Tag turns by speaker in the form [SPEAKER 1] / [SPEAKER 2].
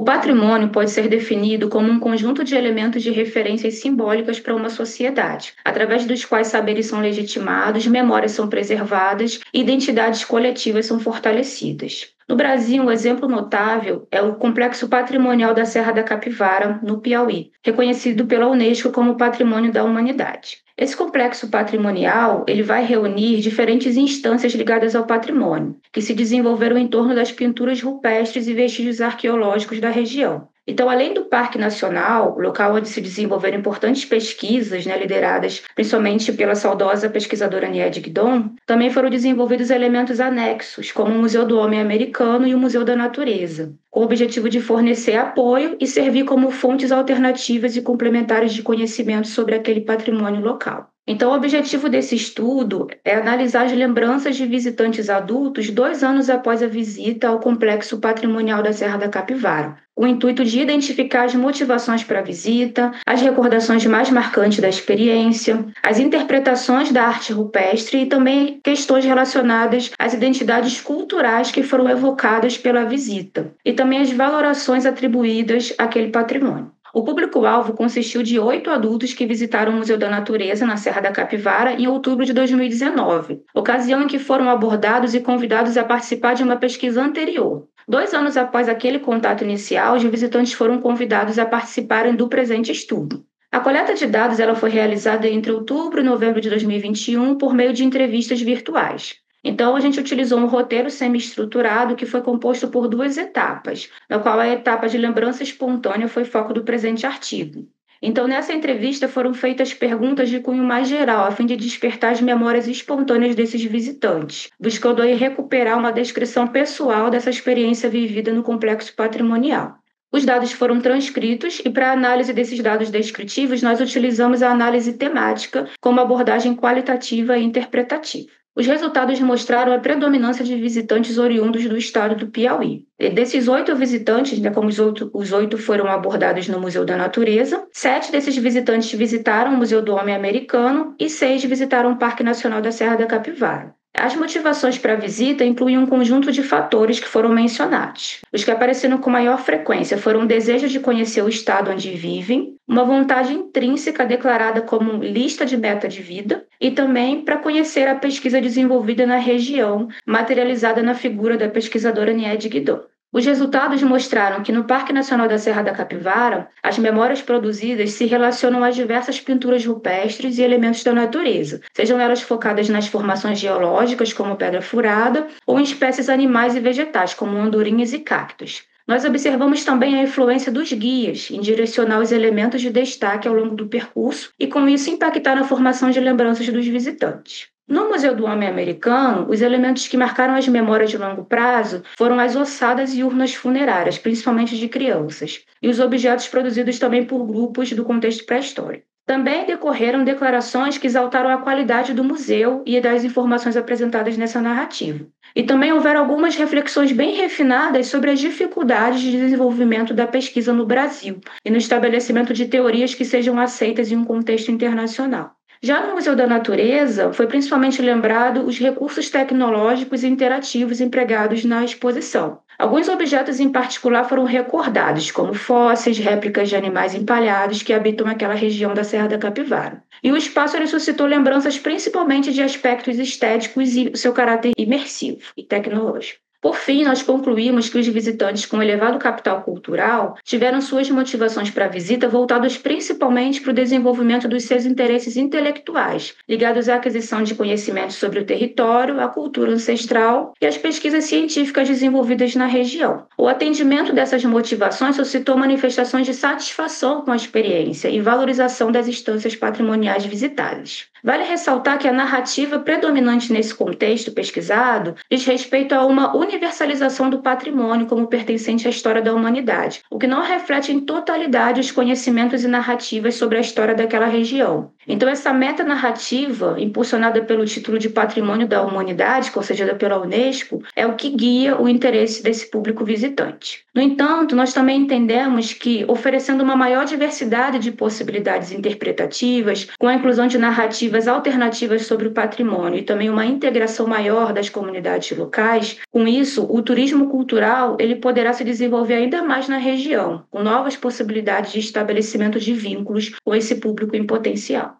[SPEAKER 1] patrimônio pode ser definido como um conjunto de elementos de referências simbólicas para uma sociedade, através dos quais saberes são legitimados, memórias são preservadas e identidades coletivas são fortalecidas. No Brasil, um exemplo notável é o Complexo Patrimonial da Serra da Capivara, no Piauí, reconhecido pela Unesco como Patrimônio da Humanidade. Esse complexo patrimonial ele vai reunir diferentes instâncias ligadas ao patrimônio, que se desenvolveram em torno das pinturas rupestres e vestígios arqueológicos da região. Então, além do Parque Nacional, local onde se desenvolveram importantes pesquisas, lideradas principalmente pela saudosa pesquisadora Niede Guidon, também foram desenvolvidos elementos anexos, como o Museu do Homem Americano e o Museu da Natureza, com o objetivo de fornecer apoio e servir como fontes alternativas e complementares de conhecimento sobre aquele patrimônio local. Então, o objetivo desse estudo é analisar as lembranças de visitantes adultos 2 anos após a visita ao Complexo Patrimonial da Serra da Capivara, com o intuito de identificar as motivações para a visita, as recordações mais marcantes da experiência, as interpretações da arte rupestre e também questões relacionadas às identidades culturais que foram evocadas pela visita, e também as valorações atribuídas àquele patrimônio. O público-alvo consistiu de 8 adultos que visitaram o Museu da Natureza, na Serra da Capivara, em outubro de 2019, ocasião em que foram abordados e convidados a participar de uma pesquisa anterior. 2 anos após aquele contato inicial, os visitantes foram convidados a participarem do presente estudo. A coleta de dados ela foi realizada entre outubro e novembro de 2021 por meio de entrevistas virtuais. Então, a gente utilizou um roteiro semi-estruturado que foi composto por 2 etapas, na qual a etapa de lembrança espontânea foi foco do presente artigo. Então, nessa entrevista foram feitas perguntas de cunho mais geral, a fim de despertar as memórias espontâneas desses visitantes, buscando aí recuperar uma descrição pessoal dessa experiência vivida no complexo patrimonial. Os dados foram transcritos e, para a análise desses dados descritivos, nós utilizamos a análise temática como abordagem qualitativa e interpretativa. Os resultados mostraram a predominância de visitantes oriundos do estado do Piauí. E desses 8 visitantes, como os 8 foram abordados no Museu da Natureza, 7 desses visitantes visitaram o Museu do Homem Americano e 6 visitaram o Parque Nacional da Serra da Capivara. As motivações para a visita incluem um conjunto de fatores que foram mencionados. Os que apareceram com maior frequência foram o desejo de conhecer o estado onde vivem, uma vontade intrínseca declarada como lista de meta de vida e também para conhecer a pesquisa desenvolvida na região, materializada na figura da pesquisadora Niede Guidon. Os resultados mostraram que no Parque Nacional da Serra da Capivara, as memórias produzidas se relacionam às diversas pinturas rupestres e elementos da natureza, sejam elas focadas nas formações geológicas, como pedra furada, ou em espécies animais e vegetais, como andorinhas e cactos. Nós observamos também a influência dos guias em direcionar os elementos de destaque ao longo do percurso e, com isso, impactar na formação de lembranças dos visitantes. No Museu do Homem Americano, os elementos que marcaram as memórias de longo prazo foram as ossadas e urnas funerárias, principalmente de crianças, e os objetos produzidos também por grupos do contexto pré-histórico. Também decorreram declarações que exaltaram a qualidade do museu e das informações apresentadas nessa narrativa. E também houveram algumas reflexões bem refinadas sobre as dificuldades de desenvolvimento da pesquisa no Brasil e no estabelecimento de teorias que sejam aceitas em um contexto internacional. Já no Museu da Natureza, foi principalmente lembrado os recursos tecnológicos e interativos empregados na exposição. Alguns objetos em particular foram recordados, como fósseis, réplicas de animais empalhados que habitam aquela região da Serra da Capivara. E o espaço ele suscitou lembranças principalmente de aspectos estéticos e seu caráter imersivo e tecnológico. Por fim, nós concluímos que os visitantes com elevado capital cultural tiveram suas motivações para a visita voltadas principalmente para o desenvolvimento dos seus interesses intelectuais, ligados à aquisição de conhecimentos sobre o território, a cultura ancestral e as pesquisas científicas desenvolvidas na região. O atendimento dessas motivações suscitou manifestações de satisfação com a experiência e valorização das instâncias patrimoniais visitadas. Vale ressaltar que a narrativa predominante nesse contexto pesquisado diz respeito a uma universalização do patrimônio como pertencente à história da humanidade, o que não reflete em totalidade os conhecimentos e narrativas sobre a história daquela região. Então, essa metanarrativa, impulsionada pelo título de Patrimônio da Humanidade, concedida pela Unesco, é o que guia o interesse desse público visitante. No entanto, nós também entendemos que, oferecendo uma maior diversidade de possibilidades interpretativas, com a inclusão de narrativas alternativas sobre o patrimônio e também uma integração maior das comunidades locais, com isso, o turismo cultural ele poderá se desenvolver ainda mais na região, com novas possibilidades de estabelecimento de vínculos com esse público em potencial.